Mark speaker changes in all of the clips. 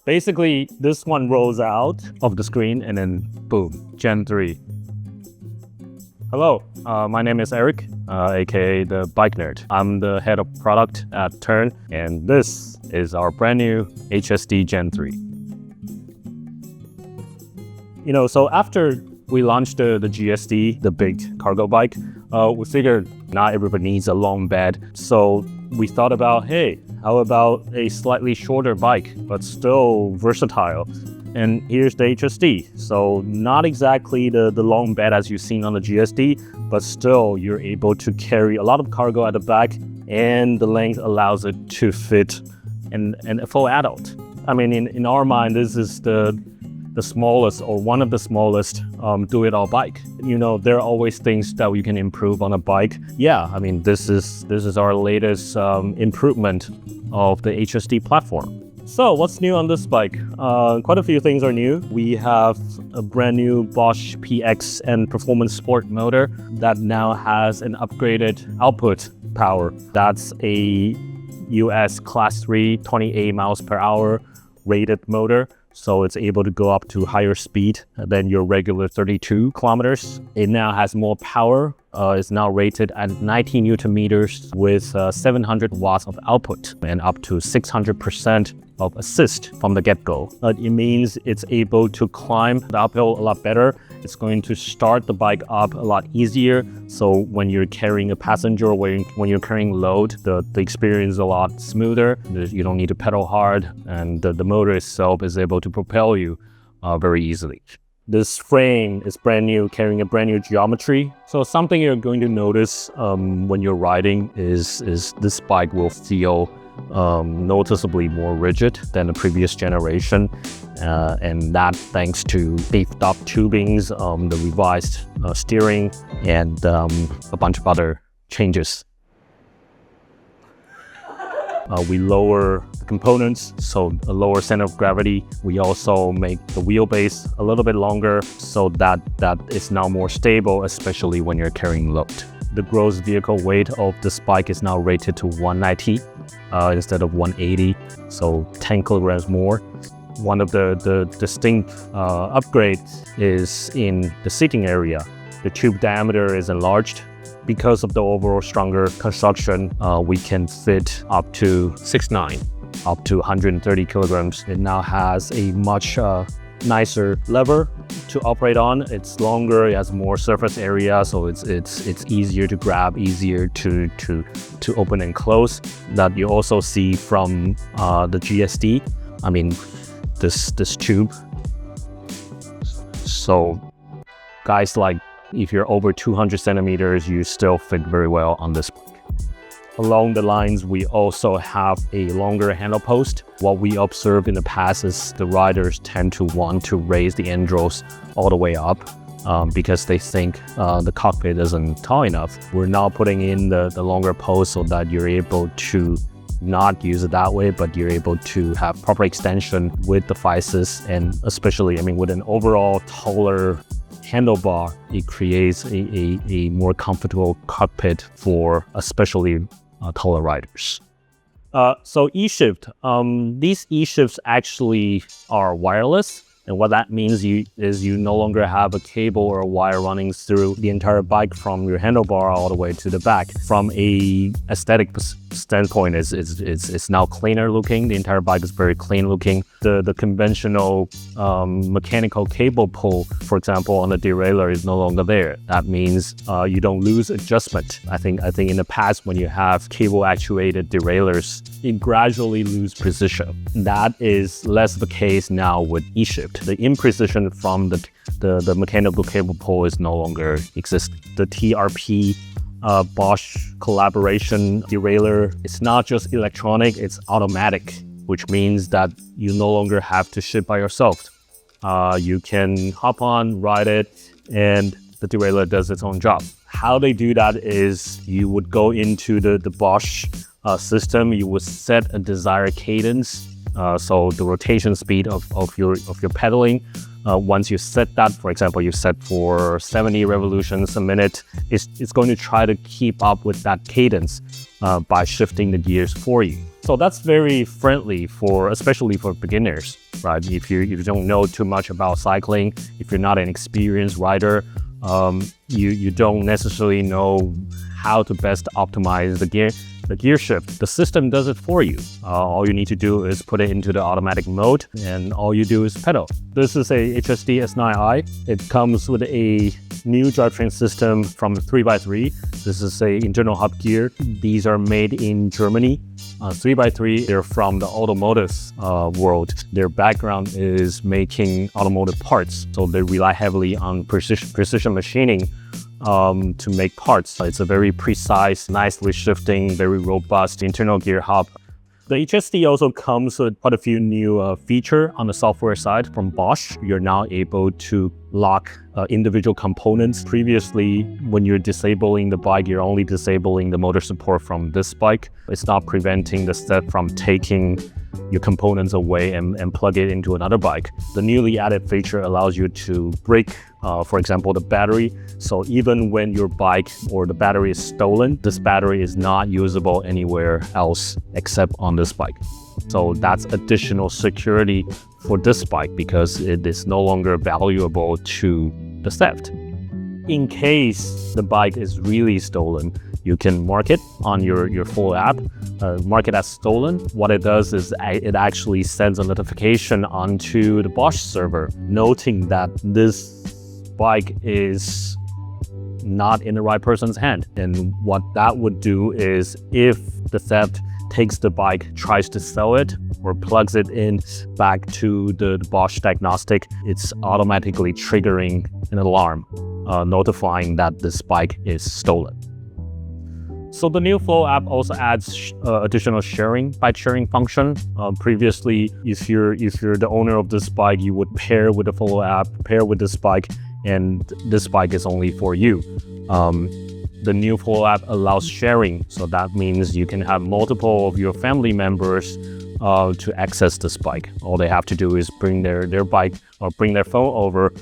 Speaker 1: Basically, this one rolls out of the screen and then boom, Gen 3. Hello, my name is Eric, aka the Bike Nerd. I'm the head of product at Tern, and this is our brand new HSD Gen 3. So after we launched the GSD, the big cargo bike, we figured not everybody needs a long bed. So we thought about, hey, how about a slightly shorter bike, but still versatile? And here's the HSD. So not exactly the long bed as you've seen on the GSD, but still you're able to carry a lot of cargo at the back, and the length allows it to fit a full adult. I mean, in our mind, this is the smallest or one of the smallest do-it-all bike. There are always things that you can improve on a bike. Yeah, I mean, this is our latest improvement of the HSD platform. So what's new on this bike? Quite a few things are new. We have a brand new Bosch PX and Performance Sport motor that now has an upgraded output power. That's a US Class 3 28 miles per hour rated motor. So it's able to go up to higher speed than your regular 32 kilometers. It now has more power. It's now rated at 90 Newton meters with 700 watts of output and up to 600% of assist from the get-go. It means it's able to climb the uphill a lot better. It's going to start the bike up a lot easier. So when you're carrying a passenger or when you're carrying load, the experience is a lot smoother. You don't need to pedal hard, and the motor itself is able to propel you very easily. This frame is brand new, carrying a brand new geometry. So something you're going to notice when you're riding is this bike will feel noticeably more rigid than the previous generation, and that thanks to beefed up tubings, the revised steering, and a bunch of other changes. We lower the components, so a lower center of gravity. We also make the wheelbase a little bit longer so that it's now more stable, especially when you're carrying load. The gross vehicle weight of this bike is now rated to 190 instead of 180, so 10 kilograms more. One of the distinct upgrades is in the seating area. The tube diameter is enlarged. Because of the overall stronger construction, we can fit up to 6'9", up to 130 kilograms. It now has a much nicer lever to operate on. It's longer, it has more surface area, so it's easier to grab, easier to open and close. That you also see from the GSD. I mean, this tube. So guys, like, if you're over 200 centimeters, you still fit very well on this bike. Along the lines, we also have a longer handle post. What we observed in the past is the riders tend to want to raise the endrails all the way up because they think the cockpit isn't tall enough. We're now putting in the longer post so that you're able to not use it that way, but you're able to have proper extension with the faces, and especially, with an overall taller handlebar, it creates a more comfortable cockpit for especially taller riders. So eShift, these eShifts actually are wireless, and what that means is you no longer have a cable or a wire running through the entire bike from your handlebar all the way to the back. From a aesthetic standpoint, it's now cleaner looking. The entire bike is very clean looking. The conventional mechanical cable pull, for example, on the derailleur is no longer there. That means you don't lose adjustment. I think in the past, when you have cable actuated derailleurs, it gradually lose precision. That is less the case now with eShift. The imprecision from the mechanical cable pull is no longer existing. The TRP Bosch collaboration derailleur, it's not just electronic, it's automatic, which means that you no longer have to ship by yourself. You can hop on, ride it, and the derailleur does its own job. How they do that is you would go into the Bosch system, you would set a desired cadence, so the rotation speed of your pedaling. Once you set that, for example, you set for 70 revolutions a minute, it's going to try to keep up with that cadence by shifting the gears for you. So that's very friendly especially for beginners, right? If you don't know too much about cycling, if you're not an experienced rider, you don't necessarily know how to best optimize the gear shift. The system does it for you. All you need to do is put it into the automatic mode, and all you do is pedal. This is a HSD S9i. It comes with a new drivetrain system from 3x3. This is a internal hub gear. These are made in Germany. 3x3, they're from the automotive world. Their background is making automotive parts, so they rely heavily on precision machining to make parts. It's a very precise, nicely shifting, very robust internal gear hub. The HSD also comes with quite a few new features on the software side from Bosch. You're now able to lock individual components. Previously, when you're disabling the bike, you're only disabling the motor support from this bike. It's not preventing the step from taking your components away and plug it into another bike. The newly added feature allows you to break, for example, the battery. So even when your bike or the battery is stolen, this battery is not usable anywhere else except on this bike. So that's additional security for this bike because it is no longer valuable to the theft. In case the bike is really stolen, you can mark it on your full app, mark it as stolen. What it does is it actually sends a notification onto the Bosch server, noting that this bike is not in the right person's hand. And what that would do is if the theft takes the bike, tries to sell it, or plugs it in back to the Bosch diagnostic, it's automatically triggering an alarm, notifying that this bike is stolen. So the new Flow app also adds additional bike sharing function. Previously, if you're the owner of this bike, you would pair with the Flow app, pair with this bike, and this bike is only for you. The new Flow app allows sharing, so that means you can have multiple of your family members to access this bike. All they have to do is bring their bike or bring their phone over,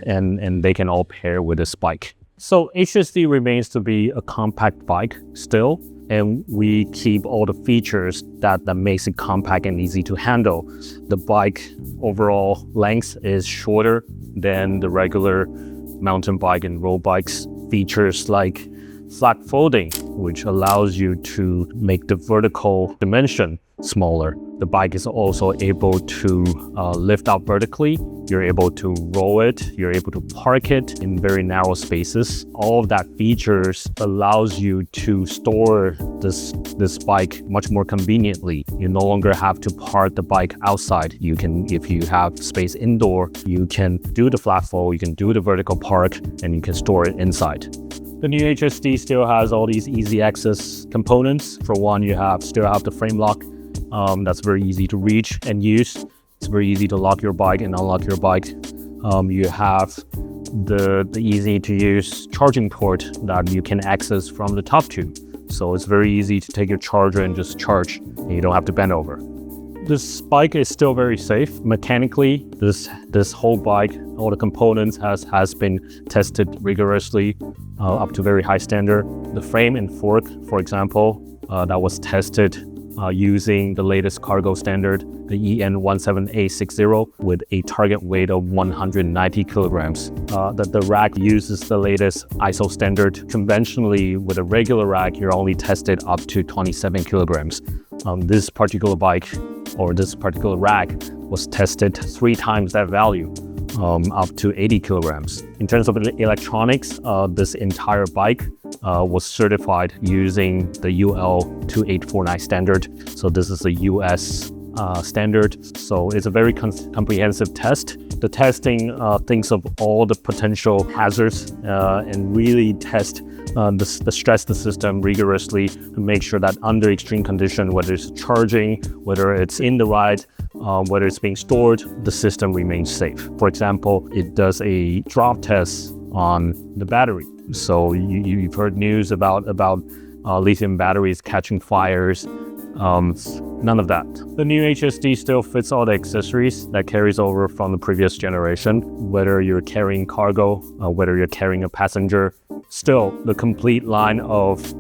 Speaker 1: and they can all pair with this bike. So HSD remains to be a compact bike still, and we keep all the features that makes it compact and easy to handle. The bike overall length is shorter than the regular mountain bike and road bikes. Features like flat folding, which allows you to make the vertical dimension smaller. The bike is also able to lift up vertically. You're able to roll it. You're able to park it in very narrow spaces. All of that features allows you to store this bike much more conveniently. You no longer have to park the bike outside. You can, if you have space indoor, you can do the flat fold, you can do the vertical park, and you can store it inside. The new HSD still has all these easy access components. For one, you still have the frame lock. That's very easy to reach and use. It's very easy to lock your bike and unlock your bike. You have the easy to use charging port that you can access from the top tube. So it's very easy to take your charger and just charge, and you don't have to bend over. This bike is still very safe. Mechanically, this whole bike, all the components has been tested rigorously up to very high standard. The frame and fork, for example, that was tested using the latest cargo standard, the EN17860, with a target weight of 190 kilograms. The rack uses the latest ISO standard. Conventionally, with a regular rack, you're only tested up to 27 kilograms. This particular bike or this particular rack was tested 3 times that value, up to 80 kilograms. In terms of electronics, this entire bike was certified using the UL 2849 standard. So this is a US standard. So it's a very comprehensive test. The testing thinks of all the potential hazards and really test stress the system rigorously to make sure that under extreme condition, whether it's charging, whether it's in the ride, whether it's being stored, the system remains safe. For example, it does a drop test on the battery. So you've heard news about lithium batteries catching fires. None of that. The new HSD still fits all the accessories that carries over from the previous generation. Whether you're carrying cargo, whether you're carrying a passenger, still the complete line of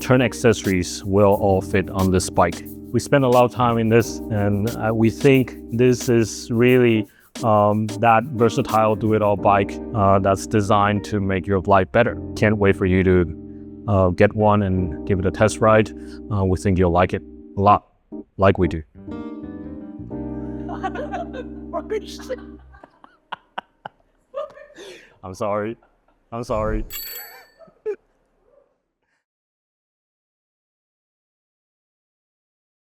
Speaker 1: Tern accessories will all fit on this bike. we spent a lot of time in this, and we think this is really that versatile do-it-all bike that's designed to make your life better. Can't wait for you to get one and give it a test ride. We think you'll like it a lot, like we do. I'm sorry.